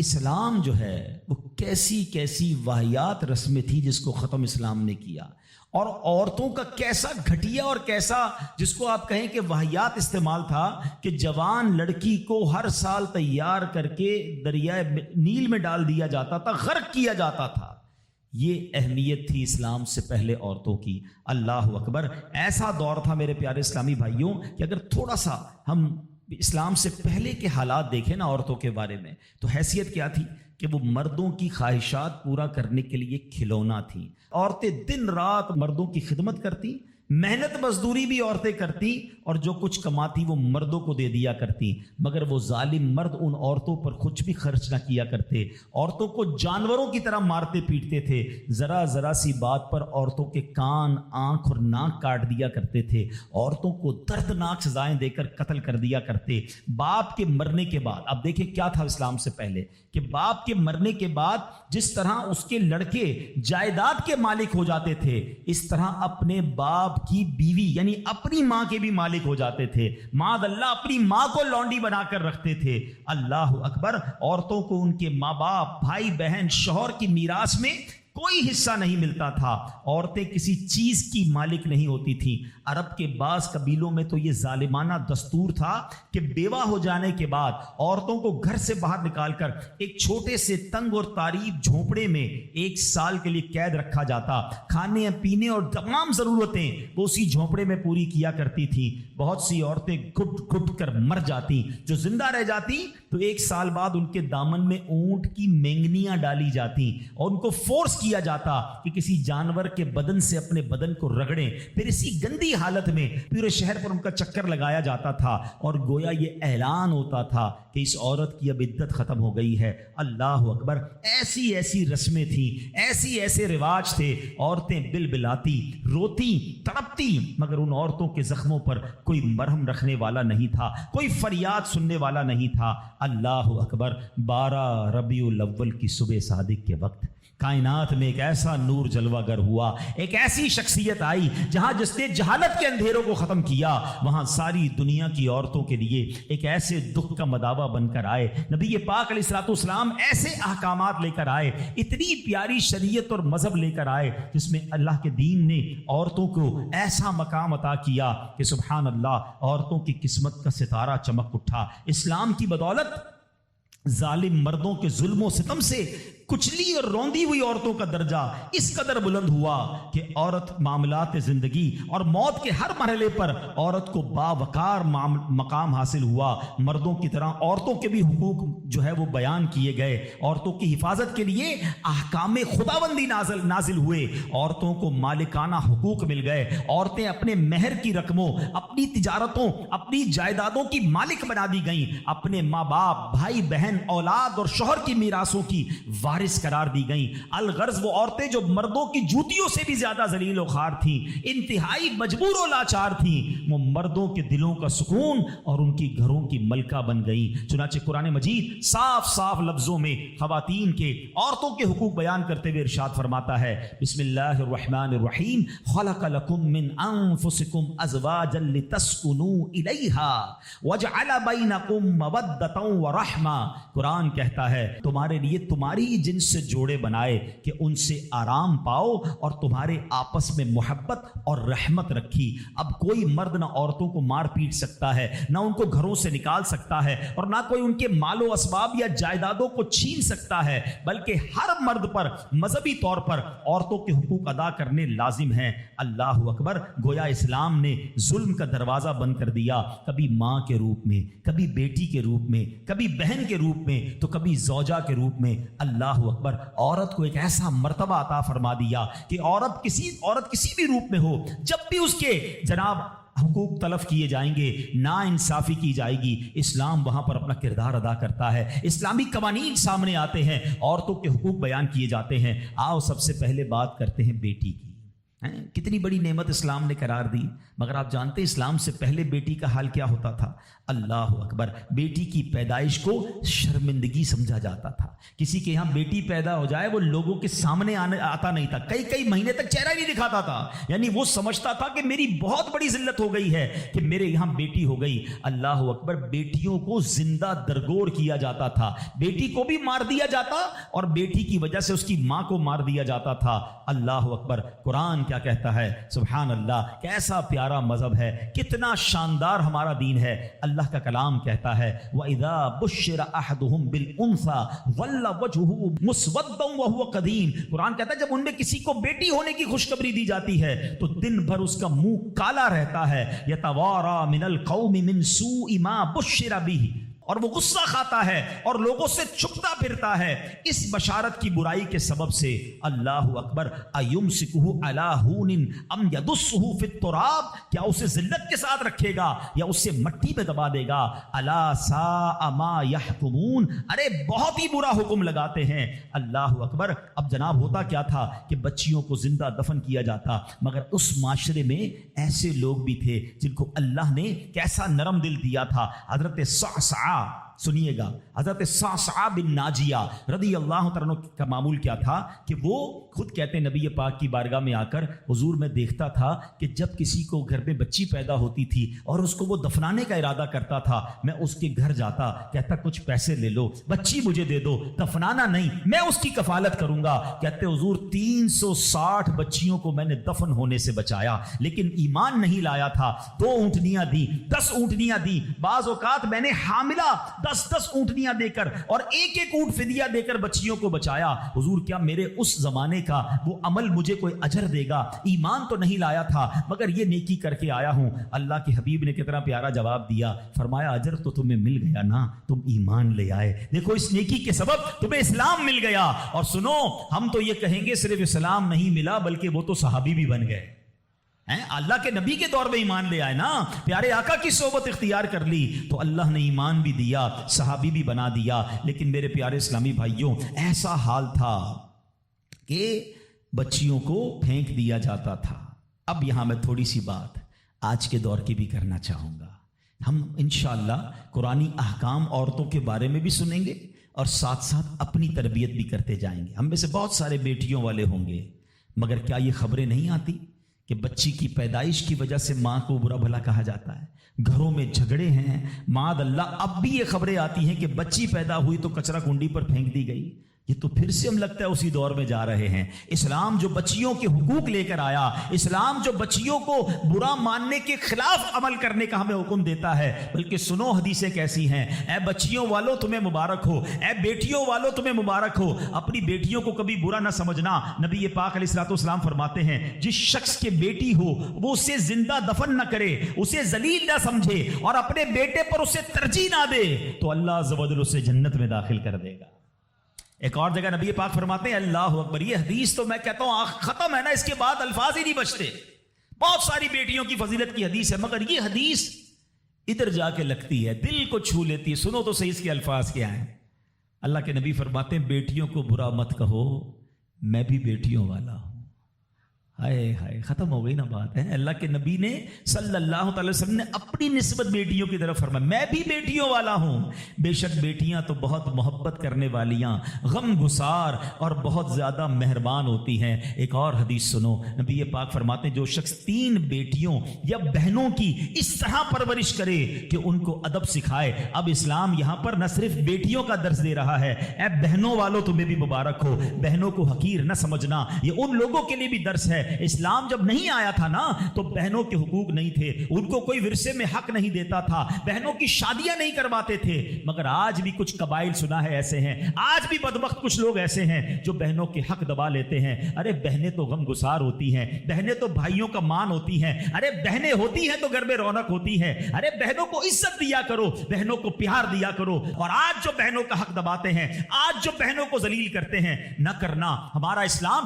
اسلام جو ہے وہ کیسی کیسی واہیات رسمیں تھی جس کو ختم اسلام نے کیا، اور عورتوں کا کیسا گھٹیا اور کیسا جس کو آپ کہیں کہ واہیات استعمال تھا کہ جوان لڑکی کو ہر سال تیار کر کے دریائے نیل میں ڈال دیا جاتا تھا، غرق کیا جاتا تھا۔ یہ اہمیت تھی اسلام سے پہلے عورتوں کی۔ اللہ اکبر! ایسا دور تھا میرے پیارے اسلامی بھائیوں کہ اگر تھوڑا سا ہم اسلام سے پہلے کے حالات دیکھیں نا عورتوں کے بارے میں، تو حیثیت کیا تھی کہ وہ مردوں کی خواہشات پورا کرنے کے لیے کھلونا تھیں۔ عورتیں دن رات مردوں کی خدمت کرتی، محنت مزدوری بھی عورتیں کرتی، اور جو کچھ کماتی وہ مردوں کو دے دیا کرتی، مگر وہ ظالم مرد ان عورتوں پر کچھ بھی خرچ نہ کیا کرتے، عورتوں کو جانوروں کی طرح مارتے پیٹتے تھے، ذرا ذرا سی بات پر عورتوں کے کان، آنکھ اور ناک کاٹ دیا کرتے تھے، عورتوں کو دردناک سزائیں دے کر قتل کر دیا کرتے۔ باپ کے مرنے کے بعد، اب دیکھیں کیا تھا اسلام سے پہلے کہ باپ کے مرنے کے بعد جس طرح اس کے لڑکے جائیداد کے مالک ہو جاتے تھے، اس طرح اپنے باپ کی بیوی یعنی اپنی ماں کے بھی مالک ہو جاتے تھے۔ معاذ اللہ، اپنی ماں کو لونڈی بنا کر رکھتے تھے۔ اللہ اکبر! عورتوں کو ان کے ماں باپ، بھائی بہن، شوہر کی میراث میں کوئی حصہ نہیں ملتا تھا، عورتیں کسی چیز کی مالک نہیں ہوتی تھیں۔ عرب کے بعض قبیلوں میں تو یہ ظالمانہ دستور تھا کہ بیوہ ہو جانے کے بعد عورتوں کو گھر سے باہر نکال کر ایک چھوٹے سے تنگ اور تاریک جھونپڑے میں 1 سال کے لیے قید رکھا جاتا، کھانے پینے اور تمام ضرورتیں وہ اسی جھونپڑے میں پوری کیا کرتی تھیں۔ بہت سی عورتیں گھٹ گھٹ کر مر جاتی، جو زندہ رہ جاتی تو 1 سال بعد ان کے دامن میں اونٹ کی مینگنیاں ڈالی جاتی اور ان کو فورس کیا جاتا کہ کسی جانور کے بدن سے اپنے بدن کو رگڑیں، پھر اسی گندی حالت میں پورے شہر پر ان کا چکر لگایا جاتا تھا، اور گویا یہ اعلان ہوتا تھا کہ اس عورت کی اب عدت ختم ہو گئی ہے۔ اللہ اکبر! ایسی ایسی رسمیں تھیں، ایسے رواج تھے، عورتیں بلبلاتی، روتی، تڑپتی، مگر ان عورتوں کے زخموں پر کوئی مرہم رکھنے والا نہیں تھا، کوئی فریاد سننے والا نہیں تھا۔ اللہ اکبر! 12 ربیع الاول کی صبح صادق کے وقت کائنات میں ایک ایسا نور جلوہ گر ہوا، ایک ایسی شخصیت آئی جہاں جس نے جہالت کے اندھیروں کو ختم کیا، وہاں ساری دنیا کی عورتوں کے لیے ایک ایسے دکھ کا مداوا بن کر آئے۔ نبی پاک علیہ الصلوۃ والسلام ایسے احکامات لے کر آئے، اتنی پیاری شریعت اور مذہب لے کر آئے جس میں اللہ کے دین نے عورتوں کو ایسا مقام عطا کیا کہ سبحان اللہ، عورتوں کی قسمت کا ستارہ چمک اٹھا۔ اسلام کی بدولت ظالم مردوں کے ظلم و ستم سے کچلی اور روندی ہوئی عورتوں کا درجہ اس قدر بلند ہوا کہ عورت معاملات زندگی اور موت کے ہر مرحلے پر عورت کو باوقار مقام حاصل ہوا۔ مردوں کی طرح عورتوں کے بھی حقوق جو ہے وہ بیان کیے گئے، عورتوں کی حفاظت کے لیے احکام خداوندی نازل ہوئے، عورتوں کو مالکانہ حقوق مل گئے، عورتیں اپنے مہر کی رقموں، اپنی تجارتوں، اپنی جائیدادوں کی مالک بنا دی گئیں، اپنے ماں باپ، بھائی بہن، اولاد اور شوہر کی میراثوں کی وارث قرار دی گئیں۔ الغرض وہ عورتیں جو مردوں کی جوتیوں سے بھی زیادہ ذلیل و خوار تھیں، انتہائی مجبور و لاچار تھیں، وہ مردوں کے دلوں کا سکون اور ان کی گھروں کی ملکہ بن گئیں۔ چنانچہ قرآن مجید صاف صاف لفظوں میں خواتین کے، عورتوں کے حقوق بیان کرتے ہوئے ارشاد فرماتا ہے، بسم اللہ الرحمن الرحیم، خلق لکم من انفسکم ازواجا لتسکنوا الیہا وجعل بینکم مودۃ ورحمہ۔ قرآن کہتا ہے تمہارے لیے تمہاری جنس سے جوڑے بنائے کہ ان سے آرام پاؤ اور تمہارے آپس میں محبت اور رحمت رکھی۔ اب کوئی مرد نہ عورتوں کو مار پیٹ سکتا ہے، نہ ان کو گھروں سے نکال سکتا ہے، اور نہ کوئی ان کے مال و اسباب یا جائیدادوں کو چھین سکتا ہے، بلکہ ہر مرد پر مذہبی طور پر عورتوں کے حقوق ادا کرنے لازم ہیں۔ اللہ اکبر! گویا اسلام نے ظلم کا دروازہ بند کر دیا، کبھی ماں کے روپ میں، کبھی بیٹی کے روپ میں، کبھی بہن کے روپ میں، تو کبھی زوجہ کے روپ میں۔ اللہ اکبر! عورت کو ایک ایسا مرتبہ عطا فرما دیا کہ عورت کسی بھی روپ میں ہو، جب بھی اس کے جناب حقوق تلف کیے جائیں گے، نا انصافی کی جائے گی، اسلام وہاں پر اپنا کردار ادا کرتا ہے، اسلامی قوانین سامنے آتے ہیں، عورتوں کے حقوق بیان کیے جاتے ہیں۔ آؤ سب سے پہلے بات کرتے ہیں بیٹی کی۔ کتنی بڑی نعمت اسلام نے قرار دی. مگر آپ جانتے ہیں اسلام سے پہلے بیٹی کا حال کیا ہوتا تھا؟ اللہ اکبر، بیٹی کی پیدائش کو شرمندگی سمجھا جاتا تھا. کسی کے یہاں بیٹی پیدا ہو جائے وہ لوگوں کے سامنے آتا نہیں تھا، کئی مہینے تک چہرہ نہیں دکھاتا تھا. یعنی وہ سمجھتا تھا کہ میری بہت بڑی ذلت ہو گئی ہے کہ میرے یہاں بیٹی ہو گئی. اللہ اکبر، بیٹیوں کو زندہ درگور کیا جاتا تھا، بیٹی کو بھی مار دیا جاتا اور بیٹی کی وجہ سے اس کی ماں کو مار دیا جاتا تھا. اللہ اکبر، قرآن کیا کہتا ہے؟ سبحان اللہ، کیسا پیارا مذہب ہے، کتنا شاندار ہمارا دین ہے. اللہ کا کلام کہتا ہے وَإِذَا بُشِّرَ أَحَدُهُمْ بِالْأُنثَى ظَلَّ وَجْهُهُ مُسْوَدًّا وَهُوَ كَظِيمٌ. قرآن کہتا ہے جب ان میں کسی کو بیٹی ہونے کی خوشخبری دی جاتی ہے تو دن بھر اس کا منہ کالا رہتا ہے. يَتَوَارَى مِنَ الْقَوْمِ مِنْ سُوءِ مَا بُشِّرَ بِهِ، اور وہ غصہ کھاتا ہے اور لوگوں سے چھپتا پھرتا ہے اس بشارت کی برائی کے سبب سے. اللہ اکبر، ایمسکہ علی ہون ام یدسہ فی التراب، کیا اسے ذلت کے ساتھ رکھے گا یا اسے مٹی میں دبا دے گا؟ الا ساء ما یحکمون، ارے بہت ہی برا حکم لگاتے ہیں. اللہ اکبر. اب جناب ہوتا کیا تھا کہ بچیوں کو زندہ دفن کیا جاتا، مگر اس معاشرے میں ایسے لوگ بھی تھے جن کو اللہ نے کیسا نرم دل دیا تھا. حضرت صعصعہ، سنیے گا، حضرت صعصعہ بن ناجیہ رضی اللہ تعالیٰ کا معمول کیا تھا کہ وہ خود کہتے ہیں نبی پاک کی بارگاہ میں آ کر، حضور میں دیکھتا تھا کہ جب کسی کو گھر میں بچی پیدا ہوتی تھی اور اس کو وہ دفنانے کا ارادہ کرتا تھا، میں اس کے گھر جاتا، کہتا کچھ پیسے لے لو، بچی مجھے دے دو، دفنانا نہیں، میں اس کی کفالت کروں گا. کہتے حضور 360 بچیوں کو میں نے دفن ہونے سے بچایا، لیکن ایمان نہیں لایا تھا. 2 اونٹنیاں دی، 10 اونٹنیاں دی، بعض اوقات میں نے حاملہ 10 اونٹنیاں دے کر اور ایک اونٹ فدیہ دے کر بچیوں کو بچایا. حضور کیا میرے اس زمانے کا وہ عمل مجھے کوئی اجر دے گا؟ ایمان تو نہیں لایا تھا مگر یہ نیکی کر کے آیا ہوں. اللہ کے حبیب نے کتنا پیارا جواب دیا، فرمایا اجر تو تمہیں مل گیا نا، تم ایمان لے آئے. دیکھو اس نیکی کے سبب تمہیں اسلام مل گیا. اور سنو، ہم تو یہ کہیں گے صرف اسلام نہیں ملا بلکہ وہ تو صحابی بھی بن گئے. اللہ کے نبی کے دور میں ایمان لے آئے نا، پیارے آقا کی صحبت اختیار کر لی تو اللہ نے ایمان بھی دیا، صحابی بھی بنا دیا. لیکن میرے پیارے اسلامی بھائیوں، ایسا حال تھا کہ بچیوں کو پھینک دیا جاتا تھا. اب یہاں میں تھوڑی سی بات آج کے دور کی بھی کرنا چاہوں گا. ہم انشاءاللہ قرآنی احکام عورتوں کے بارے میں بھی سنیں گے اور ساتھ ساتھ اپنی تربیت بھی کرتے جائیں گے. ہم میں سے بہت سارے بیٹیوں والے ہوں گے، مگر کیا یہ خبریں نہیں آتی کہ بچی کی پیدائش کی وجہ سے ماں کو برا بھلا کہا جاتا ہے، گھروں میں جھگڑے ہیں، معاذ اللہ. اب بھی یہ خبریں آتی ہیں کہ بچی پیدا ہوئی تو کچرا کنڈی پر پھینک دی گئی. یہ تو پھر سے ہم لگتا ہے اسی دور میں جا رہے ہیں. اسلام جو بچیوں کے حقوق لے کر آیا، اسلام جو بچیوں کو برا ماننے کے خلاف عمل کرنے کا ہمیں حکم دیتا ہے، بلکہ سنو حدیثیں کیسی ہیں. اے بچیوں والو تمہیں مبارک ہو، اے بیٹیوں والو تمہیں مبارک ہو. اپنی بیٹیوں کو کبھی برا نہ سمجھنا. نبی پاک علیہ الصلوۃ والسلام فرماتے ہیں جس شخص کے بیٹی ہو وہ اسے زندہ دفن نہ کرے، اسے ذلیل نہ سمجھے اور اپنے بیٹے پر اسے ترجیح نہ دے تو اللہ عز و جل اسے جنت میں داخل کر دے گا. ایک اور جگہ نبی پاک فرماتے ہیں، اللہ اکبر، یہ حدیث تو میں کہتا ہوں ختم ہے نا، اس کے بعد الفاظ ہی نہیں بچتے. بہت ساری بیٹیوں کی فضیلت کی حدیث ہے مگر یہ حدیث ادھر جا کے لگتی ہے، دل کو چھو لیتی ہے. سنو تو صحیح اس کے الفاظ کیا ہیں. اللہ کے نبی فرماتے ہیں بیٹیوں کو برا مت کہو، میں بھی بیٹیوں والا ہوں. ہائے ہائے، ختم ہو گئی نا بات ہے. اللہ کے نبی نے صلی اللہ تعالی وسلم نے اپنی نسبت بیٹیوں کی طرف فرمایا میں بھی بیٹیوں والا ہوں. بے شک بیٹیاں تو بہت محبت کرنے والیاں، غم گسار اور بہت زیادہ مہربان ہوتی ہیں. ایک اور حدیث سنو، نبی پاک فرماتے ہیں جو شخص 3 بیٹیوں یا بہنوں کی اس طرح پرورش کرے کہ ان کو ادب سکھائے. اب اسلام یہاں پر نہ صرف بیٹیوں کا درس دے رہا ہے، اے بہنوں والوں تمہیں بھی مبارک ہو. بہنوں کو حقیر نہ سمجھنا، یہ ان لوگوں کے لیے بھی درس ہے. اسلام جب نہیں آیا تھا نا تو بہنوں کے حقوق نہیں تھے، ان کو کوئی ورثے میں حق نہیں دیتا تھا، بہنوں کی شادیاں نہیں کرواتے تھے. مگر آج بھی کچھ قبائل سنا ہے ایسے ہیں، آج بھی بدبخت کچھ لوگ ایسے ہیں جو بہنوں کے حق دبا لیتے ہیں. ارے بہنیں تو غم گسار ہوتی ہیں، بہنیں تو بھائیوں کا مان ہوتی ہیں. ارے بہنیں ہوتی ہیں تو گھر میں رونق ہوتی ہے. ارے بہنوں کو عزت دیا کرو، بہنوں کو پیار دیا کرو. اور آج جو بہنوں کا حق دباتے ہیں، آج جو بہنوں کو ذلیل کرتے ہیں، نہ کرنا. ہمارا اسلام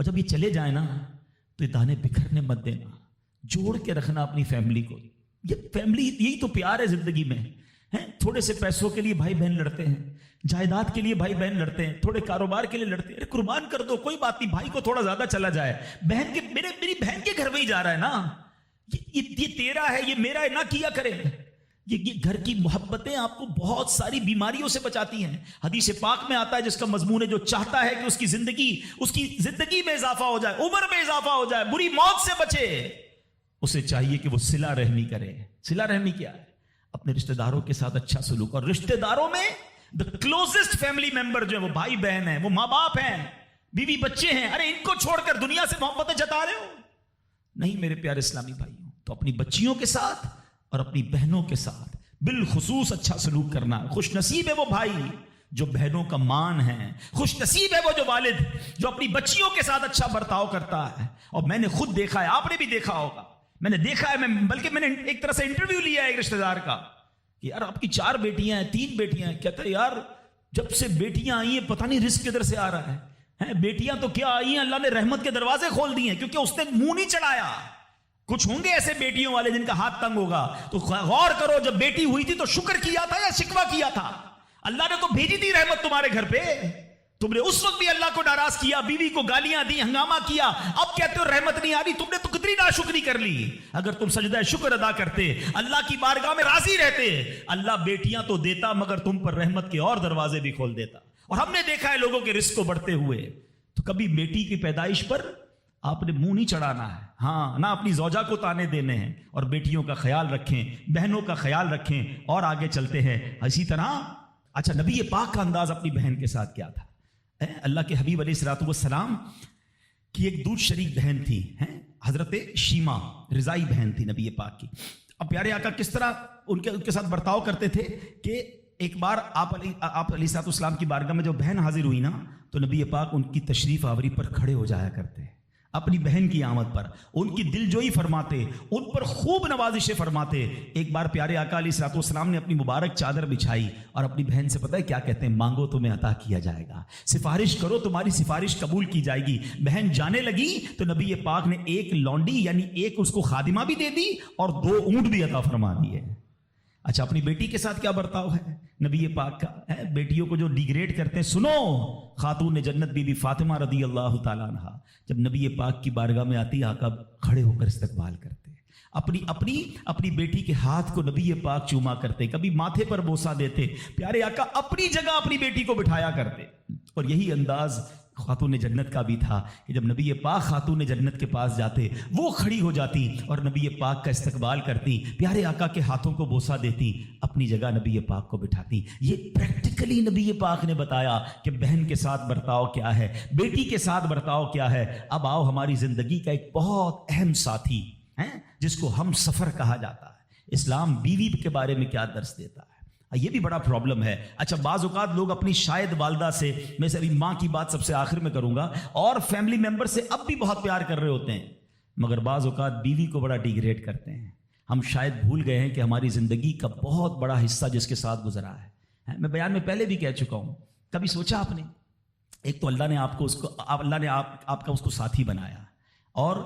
اور جب یہ چلے جائیں نا تو یہ دانے بکھرنے مت دینا, جوڑ کے رکھنا اپنی فیملی کو. یہ فیملی, یہی تو پیار ہے زندگی میں. تھوڑے سے پیسوں کے لیے بھائی بہن لڑتے ہیں, جائیداد کے لیے بھائی بہن لڑتے ہیں, تھوڑے کاروبار کے لیے لڑتے ہیں. ارے قربان کر دو, کوئی بات نہیں, بھائی کو تھوڑا زیادہ چلا جائے, بہن کے میری بہن کے گھر میں ہی جا رہا ہے نا, یہ تیرا ہے, یہ میرا ہے, نہ کیا کرے. یہ گھر کی محبتیں آپ کو بہت ساری بیماریوں سے بچاتی ہیں. حدیث پاک میں آتا ہے جس کا مضمون ہے جو چاہتا ہے کہ اس کی زندگی میں اضافہ ہو جائے, عمر میں اضافہ ہو جائے, بری موت سے بچے, اسے چاہیے کہ وہ صلہ رحمی کرے. صلہ رحمی کیا ہے؟ اپنے رشتہ داروں کے ساتھ اچھا سلوک. اور رشتہ داروں میں the closest family member جو ہے وہ بھائی بہن ہیں, وہ ماں باپ ہیں, بیوی بچے ہیں. ارے ان کو چھوڑ کر دنیا سے محبتیں جتا رہے ہو؟ نہیں میرے پیارے اسلامی بھائیوں. تو اپنی بچیوں کے ساتھ اور اپنی بہنوں کے ساتھ بالخصوص اچھا سلوک کرنا. خوش نصیب ہے وہ بھائی جو بہنوں کا مان ہے, خوش نصیب ہے وہ جو والد جو اپنی بچیوں کے ساتھ اچھا برتاؤ کرتا ہے. اور میں نے خود دیکھا ہے, آپ نے بھی دیکھا ہوگا, میں نے دیکھا ہے, بلکہ میں نے ایک طرح سے انٹرویو لیا ہے ایک رشتہ دار کا کہ یار آپ کی 4 بیٹیاں ہیں, 3 بیٹیاں ہیں. کہتا ہے یار جب سے بیٹیاں آئی ہیں پتہ نہیں رزق کدھر سے آ رہا ہے. بیٹیاں تو کیا آئی ہیں, اللہ نے رحمت کے دروازے کھول دیے ہیں, کیونکہ اس نے منہ نہیں چڑھایا. کچھ ہوں گے ایسے بیٹیوں والے جن کا ہاتھ تنگ ہوگا, تو غور کرو جب بیٹی ہوئی تھی تو شکر کیا تھا یا شکوہ کیا تھا؟ اللہ نے تو بھیجی تھی رحمت تمہارے گھر پہ, تم نے اس وقت بھی اللہ کو ناراض کیا, بیوی کو گالیاں دی, ہنگامہ کیا, اب کہتے ہو رحمت نہیں آ رہی. تم نے تو کتنی ناشکری کر لی. اگر تم سجدہ شکر ادا کرتے, اللہ کی بارگاہ میں راضی رہتے, اللہ بیٹیاں تو دیتا مگر تم پر رحمت کے اور دروازے بھی کھول دیتا. اور ہم نے دیکھا ہے لوگوں کے رزق کو بڑھتے ہوئے. تو کبھی بیٹی کی پیدائش پر آپ نے منہ نہیں چڑھانا ہے, ہاں نہ اپنی زوجہ کو تانے دینے ہیں. اور بیٹیوں کا خیال رکھیں, بہنوں کا خیال رکھیں. اور آگے چلتے ہیں اسی طرح. اچھا, نبی پاک کا انداز اپنی بہن کے ساتھ کیا تھا؟ اللہ کے حبیب علیہ الصلوۃ والسلام کی ایک دودھ شریک بہن تھی, حضرت شیما, رضائی بہن تھی نبی پاک کی. اب پیارے آقا کس طرح ان کے ساتھ برتاؤ کرتے تھے کہ ایک بار آپ علیہ الصلوۃ والسلام کی بارگاہ میں جو بہن حاضر ہوئی نا, تو نبی پاک ان کی تشریف آوری پر کھڑے ہو جایا کرتے, اپنی بہن کی آمد پر ان کی دلجوئی فرماتے, ان پر خوب نوازشیں فرماتے. ایک بار پیارے آقا علیہ الصلوۃ والسلام نے اپنی مبارک چادر بچھائی اور اپنی بہن سے پتہ ہے کیا کہتے ہیں؟ مانگو تمہیں عطا کیا جائے گا, سفارش کرو تمہاری سفارش قبول کی جائے گی. بہن جانے لگی تو نبی پاک نے ایک لونڈی یعنی ایک اس کو خادمہ بھی دے دی اور 2 اونٹ بھی عطا فرما دیے. اچھا, اپنی بیٹی کے ساتھ کیا برتاؤ ہے نبی پاک کا؟ بیٹیوں کو جو ڈیگریڈ کرتے ہیں. سنو, خاتون جنت بی بی فاطمہ رضی اللہ تعالیٰ عنہ جب نبی پاک کی بارگاہ میں آتی, آقا کھڑے ہو کر استقبال کرتے, اپنی بیٹی کے ہاتھ کو نبی پاک چوما کرتے, کبھی ماتھے پر بوسہ دیتے. پیارے آقا اپنی جگہ اپنی بیٹی کو بٹھایا کرتے. اور یہی انداز خاتون جنت کا بھی تھا کہ جب نبی پاک خاتون جنت کے پاس جاتے, وہ کھڑی ہو جاتی اور نبی پاک کا استقبال کرتی, پیارے آقا کے ہاتھوں کو بوسہ دیتی, اپنی جگہ نبی پاک کو بٹھاتی. یہ پریکٹیکلی نبی پاک نے بتایا کہ بہن کے ساتھ برتاؤ کیا ہے, بیٹی کے ساتھ برتاؤ کیا ہے. اب آؤ ہماری زندگی کا ایک بہت اہم ساتھی ہے جس کو ہم سفر کہا جاتا ہے. اسلام بیوی کے بارے میں کیا درس دیتا ہے؟ یہ بھی بڑا پرابلم ہے. اچھا, بعض اوقات لوگ اپنی شاید والدہ سے, میں سے ابھی ماں کی بات سب سے آخر میں کروں گا, اور فیملی ممبر سے اب بھی بہت پیار کر رہے ہوتے ہیں, مگر بعض اوقات بیوی کو بڑا ڈیگریڈ کرتے ہیں. ہم شاید بھول گئے ہیں کہ ہماری زندگی کا بہت بڑا حصہ جس کے ساتھ گزرا ہے. میں بیان میں پہلے بھی کہہ چکا ہوں, کبھی سوچا آپ نے, ایک تو اللہ نے آپ کا اس کو ساتھی بنایا, اور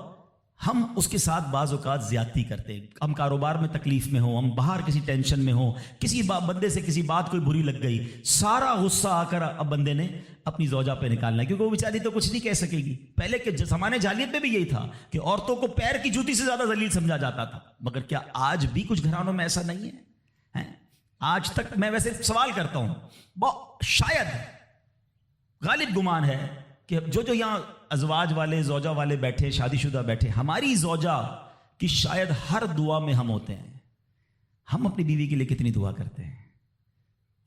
ہم اس کے ساتھ بعض اوقات زیادتی کرتے ہیں. ہم کاروبار میں تکلیف میں ہوں, ہم باہر کسی ٹینشن میں ہوں, کسی بندے سے کسی بات کوئی بری لگ گئی, سارا غصہ آ کر اب بندے نے اپنی زوجہ پہ نکالنا ہے, کیونکہ وہ بیچاری تو کچھ نہیں کہہ سکے گی. پہلے کے زمانے جاہلیت میں بھی یہی تھا کہ عورتوں کو پیر کی جوتی سے زیادہ ذلیل سمجھا جاتا تھا. مگر کیا آج بھی کچھ گھرانوں میں ایسا نہیں ہے؟ آج تک میں ویسے سوال کرتا ہوں, شاید غالب گمان ہے کہ جو یہاں ازواج والے, زوجہ والے بیٹھے, شادی شدہ بیٹھے, ہماری زوجہ کی شاید ہر دعا میں ہم ہوتے ہیں. ہم اپنی بیوی کے لیے کتنی دعا کرتے ہیں,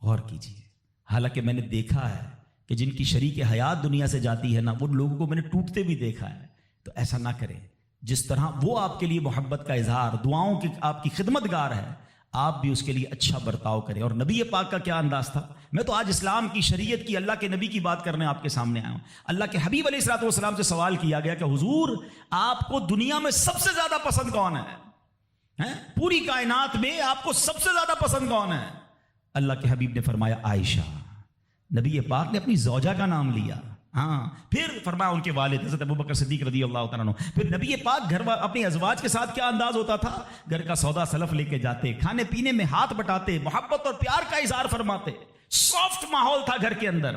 غور کیجیے. حالانکہ میں نے دیکھا ہے کہ جن کی شریک حیات دنیا سے جاتی ہے نا, وہ لوگوں کو میں نے ٹوٹتے بھی دیکھا ہے. تو ایسا نہ کریں. جس طرح وہ آپ کے لیے محبت کا اظہار, دعاؤں کی آپ کی خدمت گار ہے, آپ بھی اس کے لیے اچھا برتاؤ کریں. اور نبی پاک کا کیا انداز تھا. میں تو آج اسلام کی, شریعت کی, اللہ کے نبی کی بات کرنے آپ کے سامنے آیا ہوں. اللہ کے حبیب علیہ الصلوۃ والسلام سے سوال کیا گیا کہ حضور آپ کو دنیا میں سب سے زیادہ پسند کون ہے؟ پوری کائنات میں آپ کو سب سے زیادہ پسند کون ہے؟ اللہ کے حبیب نے فرمایا عائشہ. نبی پاک نے اپنی زوجہ کا نام لیا. ہاں پھر فرمایا ان کے والد حضرت ابوبکر صدیق رضی اللہ تعالیٰ عنہ. پھر نبی پاک گھر اپنی ازواج کے ساتھ کیا انداز ہوتا تھا؟ گھر کا سودا سلف لے کے جاتے, کھانے پینے میں ہاتھ بٹاتے, محبت اور پیار کا اظہار فرماتے. سافٹ ماحول تھا گھر کے اندر.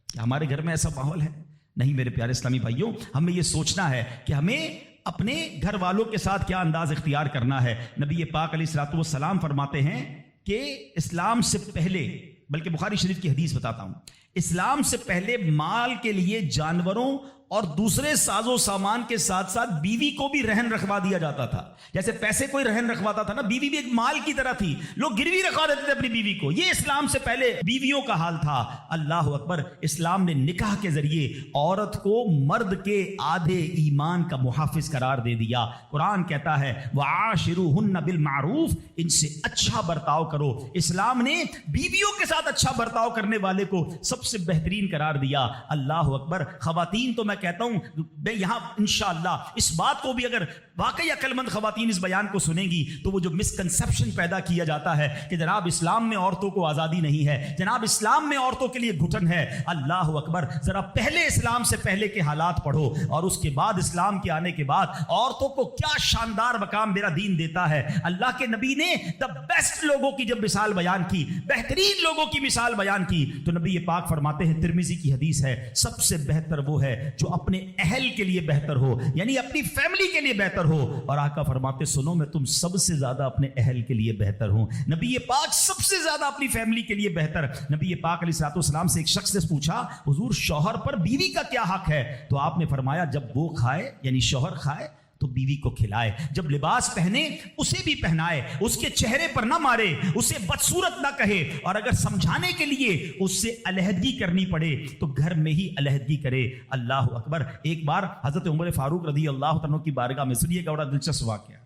کیا ہمارے گھر میں ایسا ماحول ہے؟ نہیں میرے پیارے اسلامی بھائیوں, ہمیں یہ سوچنا ہے کہ ہمیں اپنے گھر والوں کے ساتھ کیا انداز اختیار کرنا ہے. نبی پاک علیہ الصلوۃ والسلام فرماتے ہیں کہ اسلام سے پہلے, بلکہ بخاری شریف کی حدیث بتاتا ہوں, اسلام سے پہلے مال کے لیے جانوروں اور دوسرے ساز و سامان کے ساتھ ساتھ بیوی کو بھی رہن رکھوا دیا جاتا تھا. جیسے پیسے کوئی رہن رکھواتا تھا نا, بیوی بھی ایک مال کی طرح تھی, لوگ گروی رکھوا دیتے تھے اپنی بیوی کو. یہ اسلام سے پہلے بیویوں کا حال تھا. اللہ اکبر. اسلام نے نکاح کے ذریعے عورت کو مرد کے آدھے ایمان کا محافظ قرار دے دیا. قرآن کہتا ہے وعاشروہن بالمعروف, ان سے اچھا برتاؤ کرو. اسلام نے بیویوں کے ساتھ اچھا برتاؤ کرنے والے کو سب سے بہترین قرار دیا. اللہ اکبر. خواتین تو میں کہتا ہوں, میں یہاں انشاءاللہ اس بات کو بھی, اگر واقعی عقل مند خواتین اس بیان کو سنیں گی تو وہ جو مسکنسپشن پیدا کیا جاتا ہے کہ جناب اسلام میں عورتوں کو آزادی نہیں ہے, جناب اسلام میں عورتوں کے لیے گھٹن ہے. اللہ اکبر. ذرا پہلے اسلام سے پہلے کے حالات پڑھو اور اس کے بعد اسلام کے آنے کے بعد عورتوں کو کیا شاندار مقام میرا دین دیتا ہے. اللہ کے نبی نے دا بیسٹ لوگوں کی جب مثال بیان کی, بہترین لوگوں کی مثال بیان کی, تو نبی پاک فرماتے ہیں, ترمذی کی حدیث ہے, سب سے بہتر وہ ہے جو اپنے اہل کے لیے بہتر ہو, یعنی اپنی فیملی کے لیے بہتر ہو. اور آقا فرماتے سنو میں تم سب سے زیادہ اپنے اہل کے لیے بہتر ہوں. نبی پاک سب سے زیادہ اپنی فیملی کے لیے بہتر. نبی پاک علیہ الصلوۃ والسلام سے ایک شخص نے پوچھا حضور شوہر پر بیوی کا کیا حق ہے؟ تو آپ نے فرمایا جب وہ کھائے یعنی شوہر کھائے تو بیوی کو کھلائے, جب لباس پہنے اسے بھی پہنائے, اس کے چہرے پر نہ مارے, اسے بدصورت نہ کہے, اور اگر سمجھانے کے لیے اس سے علیحدگی کرنی پڑے تو گھر میں ہی علیحدگی کرے. اللہ اکبر. ایک بار حضرت عمر فاروق رضی اللہ تعالیٰ کی بارگاہ میں, سنیے کا بڑا دلچسپ واقعہ.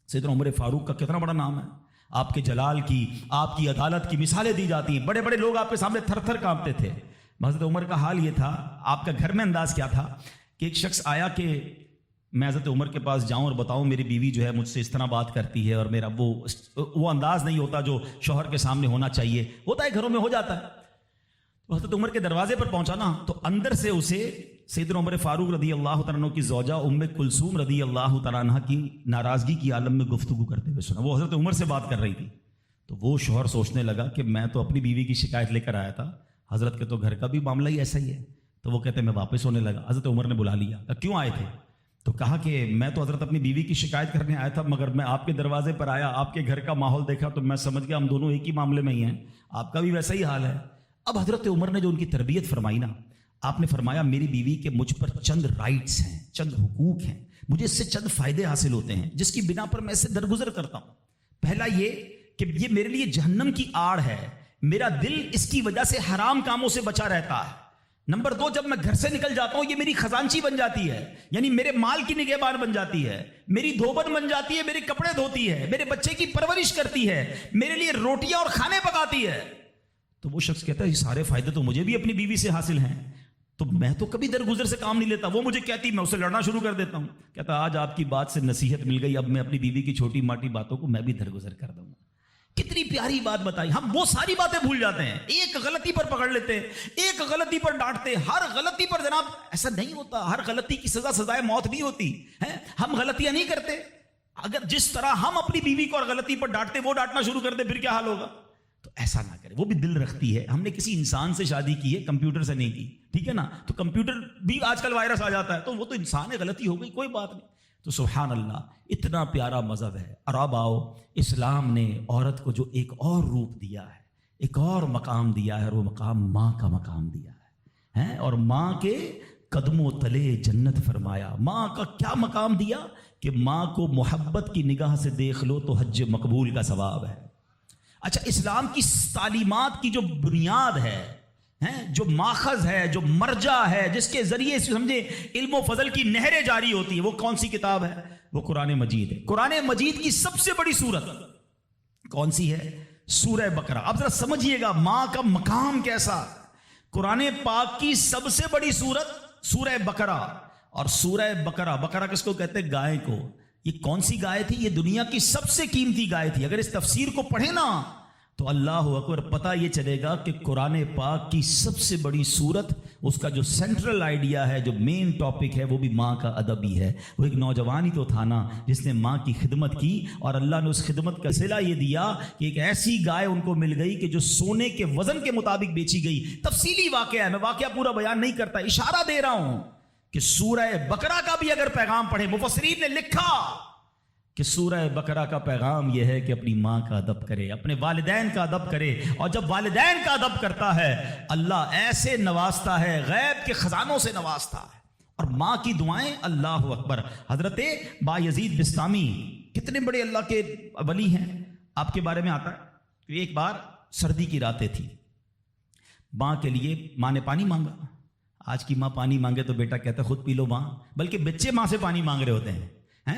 سیدنا عمر فاروق کا کتنا بڑا نام ہے, آپ کے جلال کی, آپ کی عدالت کی مثالیں دی جاتی ہیں. بڑے بڑے لوگ آپ کے سامنے تھر تھر کانپتے تھے. حضرت عمر کا حال یہ تھا, آپ کا گھر میں انداز کیا تھا کہ ایک شخص آیا کہ میں حضرت عمر کے پاس جاؤں اور بتاؤں میری بیوی جو ہے مجھ سے اس طرح بات کرتی ہے, اور میرا وہ انداز نہیں ہوتا جو شوہر کے سامنے ہونا چاہیے. ہوتا ہے گھروں میں, ہو جاتا ہے. تو حضرت عمر کے دروازے پر پہنچا نا, تو اندر سے اسے سیدنا عمر فاروق رضی اللہ تعالیٰ عنہ کی زوجہ ام کلثوم رضی اللہ تعالیٰ عنہ کی ناراضگی کی عالم میں گفتگو کرتے ہوئے سنا. وہ حضرت عمر سے بات کر رہی تھی. تو وہ شوہر سوچنے لگا کہ میں تو اپنی بیوی کی شکایت لے کر آیا تھا, حضرت کے تو گھر کا بھی معاملہ ہی ایسا ہی ہے. تو وہ کہتے میں واپس ہونے لگا. حضرت عمر نے بلا لیا, کیوں آئے تھے؟ تو کہا کہ میں تو حضرت اپنی بیوی کی شکایت کرنے آیا تھا, مگر میں آپ کے دروازے پر آیا, آپ کے گھر کا ماحول دیکھا تو میں سمجھ گیا ہم دونوں ایک ہی معاملے میں ہی ہیں, آپ کا بھی ویسا ہی حال ہے. اب حضرت عمر نے جو ان کی تربیت فرمائی نا, آپ نے فرمایا میری بیوی کے مجھ پر چند رائٹس ہیں, چند حقوق ہیں, مجھے اس سے چند فائدے حاصل ہوتے ہیں جس کی بنا پر میں اس سے درگزر کرتا ہوں. پہلا یہ کہ یہ میرے لیے جہنم کی آڑ ہے, میرا دل اس کی وجہ سے حرام کاموں سے بچا رہتا ہے. نمبر 2, جب میں گھر سے نکل جاتا ہوں یہ میری خزانچی بن جاتی ہے, یعنی میرے مال کی نگہبان بن جاتی ہے, میری دھوبن بن جاتی ہے, میرے کپڑے دھوتی ہے, میرے بچے کی پرورش کرتی ہے, میرے لیے روٹیاں اور کھانے پکاتی ہے. تو وہ شخص کہتا ہے یہ سارے فائدے تو مجھے بھی اپنی بیوی سے حاصل ہیں, تو میں تو کبھی درگزر سے کام نہیں لیتا. وہ مجھے کہتی, میں اسے لڑنا شروع کر دیتا ہوں. کہتا آج آپ کی بات سے نصیحت مل گئی, اب میں اپنی بیوی کی چھوٹی ماٹی باتوں کو میں بھی درگزر کر دوں گا. کتنی پیاری بات بتائی. ہم وہ ساری باتیں بھول جاتے ہیں, ایک غلطی پر پکڑ لیتے ہیں, ایک غلطی پر ڈانٹتے. ہر غلطی پر جناب ایسا نہیں ہوتا, ہر غلطی کی سزا سزائے موت نہیں ہوتی ہے. ہم غلطیاں نہیں کرتے. اگر جس طرح ہم اپنی بیوی کو اور غلطی پر ڈانٹتے وہ ڈانٹنا شروع کر دے پھر کیا حال ہوگا. تو ایسا نہ کرے. وہ بھی دل رکھتی ہے. ہم نے کسی انسان سے شادی کی ہے, کمپیوٹر سے نہیں کی, ٹھیک ہے نا. تو کمپیوٹر بھی آج کل وائرس آ جاتا ہے, تو وہ تو انسان ہے, غلطی ہو گئی, کوئی بات نہیں. تو سبحان اللہ, اتنا پیارا مذہب ہے. اور اب آؤ, اسلام نے عورت کو جو ایک اور روپ دیا ہے, ایک اور مقام دیا ہے, اور وہ مقام ماں کا مقام دیا ہے. اور ماں کے قدموں تلے جنت فرمایا. ماں کا کیا مقام دیا کہ ماں کو محبت کی نگاہ سے دیکھ لو تو حج مقبول کا ثواب ہے. اچھا, اسلام کی تعلیمات کی جو بنیاد ہے, جو ماخذ ہے, جو مرجع ہے, جس کے ذریعے سے سمجھے علم و فضل کی نہریں جاری ہوتی ہے, وہ کون سی کتاب ہے؟ وہ قرآن مجید ہے. قرآن مجید کی سب سے بڑی سورت کون سی ہے؟ سورہ بقرہ. اب ذرا سمجھیے گا ماں کا مقام کیسا. قرآن پاک کی سب سے بڑی سورت سورہ بقرہ. اور سورہ بقرہ, بقرہ کس کو کہتے ہیں؟ گائے کو. یہ کون سی گائے تھی؟ یہ دنیا کی سب سے قیمتی گائے تھی. اگر اس تفسیر کو پڑھیں نا تو اللہ اکبر، پتہ یہ چلے گا کہ قرآن پاک کی سب سے بڑی صورت، اس کا جو سینٹرل آئیڈیا ہے، جو مین ٹاپک ہے، وہ بھی ماں کا ادب ہی ہے۔ وہ ایک نوجوان ہی تو تھا نا جس نے ماں کی خدمت کی، اور اللہ نے اس خدمت کا صلہ یہ دیا کہ ایک ایسی گائے ان کو مل گئی کہ جو سونے کے وزن کے مطابق بیچی گئی۔ تفصیلی واقعہ ہے، میں واقعہ پورا بیان نہیں کرتا، اشارہ دے رہا ہوں کہ سورہ بقرہ کا بھی اگر پیغام پڑھے، مفسرین نے لکھا کہ سورہ بقرہ کا پیغام یہ ہے کہ اپنی ماں کا ادب کرے، اپنے والدین کا ادب کرے، اور جب والدین کا ادب کرتا ہے اللہ ایسے نوازتا ہے، غیب کے خزانوں سے نوازتا ہے۔ اور ماں کی دعائیں، اللہ اکبر، حضرت بایزید بسطامی کتنے بڑے اللہ کے ولی ہیں، آپ کے بارے میں آتا ہے کہ ایک بار سردی کی راتیں تھی، ماں کے لیے ماں نے پانی مانگا۔ آج کی ماں پانی مانگے تو بیٹا کہتا ہے خود پی لو ماں، بلکہ بچے ماں سے پانی مانگ رہے ہوتے ہیں،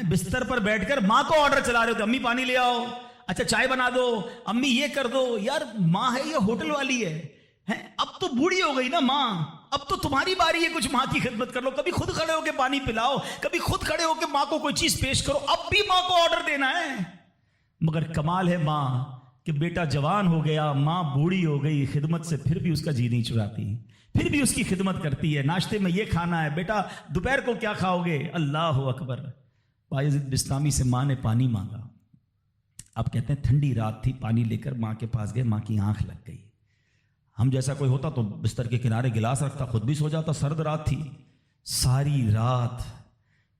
بستر پر بیٹھ کر ماں کو آرڈر چلا رہے ہوتے، امی پانی لے آؤ، اچھا چائے بنا دو، امی یہ کر دو۔ یار ماں ہے یہ ہوٹل والی ہے، اب تو بوڑھی ہو گئی نا ماں، اب تو تمہاری باری ہے کچھ ماں کی خدمت کر لو، کبھی خود کھڑے ہو کے پانی پلاؤ، کبھی خود کھڑے ہو کے ماں کو کوئی چیز پیش کرو، اب بھی ماں کو آرڈر دینا ہے۔ مگر کمال ہے ماں کہ بیٹا جوان ہو گیا، ماں بوڑھی ہو گئی، خدمت سے پھر بھی اس کا جی نہیں چراتی، پھر بھی اس کی خدمت کرتی ہے۔ ناشتے میں یہ کھانا ہے بیٹا، دوپہر کو کیا کھاؤ گے؟ اللہ اکبر۔ بایزید بسطامی سے ماں نے پانی مانگا، آپ کہتے ہیں ٹھنڈی رات تھی، پانی لے کر ماں کے پاس گئے، ماں کی آنکھ لگ گئی۔ ہم جیسا کوئی ہوتا تو بستر کے کنارے گلاس رکھتا، خود بھی سو جاتا، سرد رات تھی، ساری رات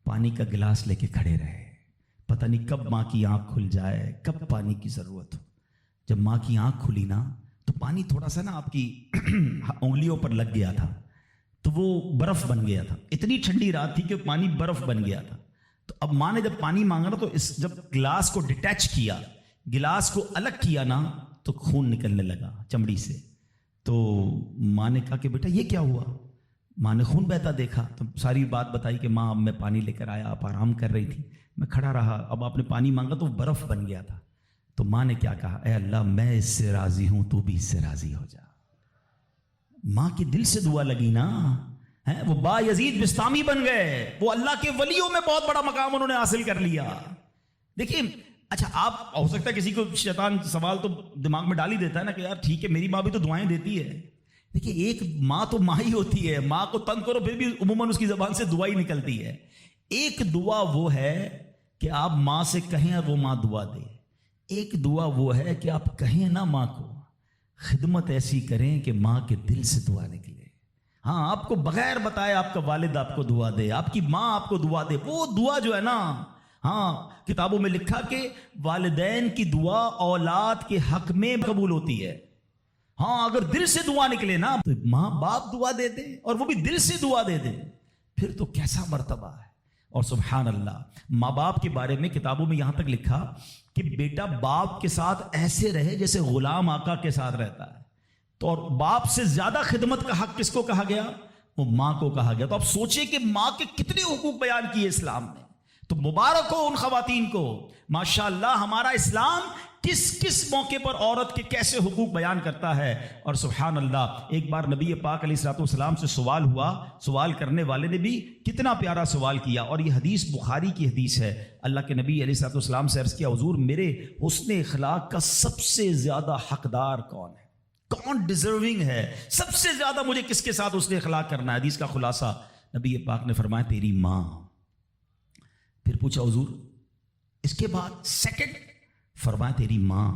پانی کا گلاس لے کے کھڑے رہے، پتہ نہیں کب ماں کی آنکھ کھل جائے، کب پانی کی ضرورت ہو۔ جب ماں کی آنکھ کھلی نا تو پانی تھوڑا سا نا آپ کی انگلیوں پر لگ گیا تھا، تو وہ برف بن گیا تھا، اتنی ٹھنڈی رات تھی کہ پانی برف بن گیا تھا۔ تو اب ماں نے جب پانی مانگا نا تو جب گلاس کو ڈیٹیچ کیا، گلاس کو الگ کیا نا، تو خون نکلنے لگا چمڑی سے۔ تو ماں نے کہا کہ بیٹا یہ کیا ہوا؟ ماں نے خون بہتا دیکھا تو ساری بات بتائی کہ ماں اب میں پانی لے کر آیا، آپ آرام کر رہی تھی، میں کھڑا رہا، اب آپ نے پانی مانگا تو برف بن گیا تھا۔ تو ماں نے کیا کہا؟ اے اللہ میں اس سے راضی ہوں، تو بھی اس سے راضی ہو جا۔ ماں کے دل سے دعا لگی نا، وہ بایزید بسطامی بن گئے، وہ اللہ کے ولیوں میں بہت بڑا مقام انہوں نے حاصل کر لیا۔ دیکھیں اچھا، آپ ہو سکتا ہے کسی کو شیطان سوال تو دماغ میں ڈال ہی دیتا ہے نا کہ یار ٹھیک ہے میری ماں بھی تو دعائیں دیتی ہے۔ دیکھیں ایک ماں تو ماں ہی ہوتی ہے، ماں کو تنگ کرو پھر بھی عموماً اس کی زبان سے دعا ہی نکلتی ہے۔ ایک دعا وہ ہے کہ آپ ماں سے کہیں اور وہ ماں دعا دے، ایک دعا وہ ہے کہ آپ کہیں نا ماں کو، خدمت ایسی کریں کہ ماں کے دل سے دعا نکلے۔ ہاں آپ کو بغیر بتائے آپ کا والد آپ کو دعا دے، آپ کی ماں آپ کو دعا دے، وہ دعا جو ہے نا، ہاں کتابوں میں لکھا کہ والدین کی دعا اولاد کے حق میں قبول ہوتی ہے۔ ہاں اگر دل سے دعا نکلے نا تو ماں باپ دعا دے دے اور وہ بھی دل سے دعا دے دے، پھر تو کیسا مرتبہ ہے۔ اور سبحان اللہ، ماں باپ کے بارے میں کتابوں میں یہاں تک لکھا کہ بیٹا باپ کے ساتھ ایسے رہے جیسے غلام آقا کے ساتھ رہتا ہے۔ تو اور باپ سے زیادہ خدمت کا حق کس کو کہا گیا؟ وہ ماں کو کہا گیا۔ تو آپ سوچیں کہ ماں کے کتنے حقوق بیان کیے اسلام نے۔ تو مبارک ہو ان خواتین کو، ماشاءاللہ ہمارا اسلام کس کس موقع پر عورت کے کیسے حقوق بیان کرتا ہے۔ اور سبحان اللہ، ایک بار نبی پاک علیہ الصلوۃ والسلام سے سوال ہوا، سوال کرنے والے نے بھی کتنا پیارا سوال کیا، اور یہ حدیث بخاری کی حدیث ہے۔ اللہ کے نبی علیہ الصلوۃ والسلام سے عرض کیا حضور میرے حسن اخلاق کا سب سے زیادہ حقدار کون ہے، کون ڈیزرونگ ہے، سب سے زیادہ مجھے کس کے ساتھ حسن اخلاق کرنا ہے؟ حدیث کا خلاصہ نبی پاک نے فرمایا تیری ماں۔ پھر پوچھا حضور اس کے بعد سیکنڈ؟ فرمایا تیری ماں۔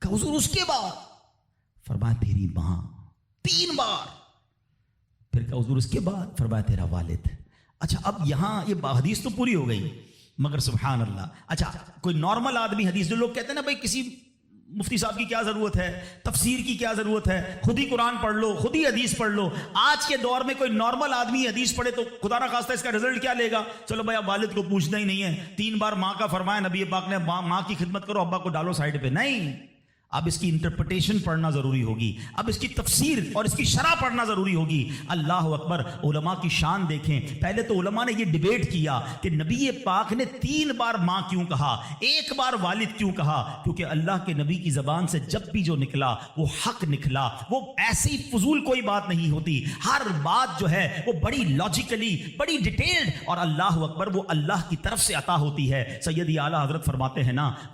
کہا حضور اس کے بعد؟ فرمایا تیری ماں۔ 3 بار۔ پھر کہا حضور اس کے بعد؟ فرمایا تیرا والد۔ اچھا اب یہاں یہ حدیث تو پوری ہو گئی، مگر سبحان اللہ، اچھا کوئی نارمل آدمی حدیث، جو لوگ کہتے ہیں نا بھائی کسی مفتی صاحب کی کیا ضرورت ہے، تفسیر کی کیا ضرورت ہے، خود ہی قرآن پڑھ لو، خود ہی حدیث پڑھ لو۔ آج کے دور میں کوئی نارمل آدمی حدیث پڑھے تو خدا نہ خواستہ اس کا رزلٹ کیا لے گا؟ چلو بھائی اب والد کو پوچھنا ہی نہیں ہے، 3 بار ماں کا فرمایا نبی پاک نے، ماں کی خدمت کرو، ابا کو ڈالو سائڈ پہ۔ نہیں، اب اس کی انٹرپریٹیشن پڑھنا ضروری ہوگی، اب اس کی تفسیر اور اس کی شرح پڑھنا ضروری ہوگی۔ اللہ اکبر، علماء کی شان دیکھیں۔ پہلے تو علماء نے یہ ڈیبیٹ کیا کہ نبی پاک نے 3 بار ماں کیوں کہا، 1 بار والد کیوں کہا؟ کیونکہ اللہ کے نبی کی زبان سے جب بھی جو نکلا وہ حق نکلا، وہ ایسی فضول کوئی بات نہیں ہوتی، ہر بات جو ہے وہ بڑی لاجیکلی، بڑی ڈیٹیلڈ، اور اللہ اکبر وہ اللہ کی طرف سے عطا ہوتی ہے۔ سیدی اعلیٰ حضرت فرماتے ہیں نا،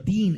3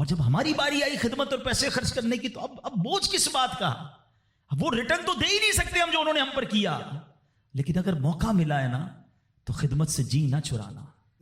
اور جب ہماری باری آئی خدمت اور پیسے خرچ کرنے کی تو اب بوجھ کس بات کا؟ وہ ریٹرن تو دے ہی نہیں سکتے ہم جو انہوں نے ہم پر کیا، لیکن اگر موقع ملا ہے نا تو خدمت سے جی نہ چرانا.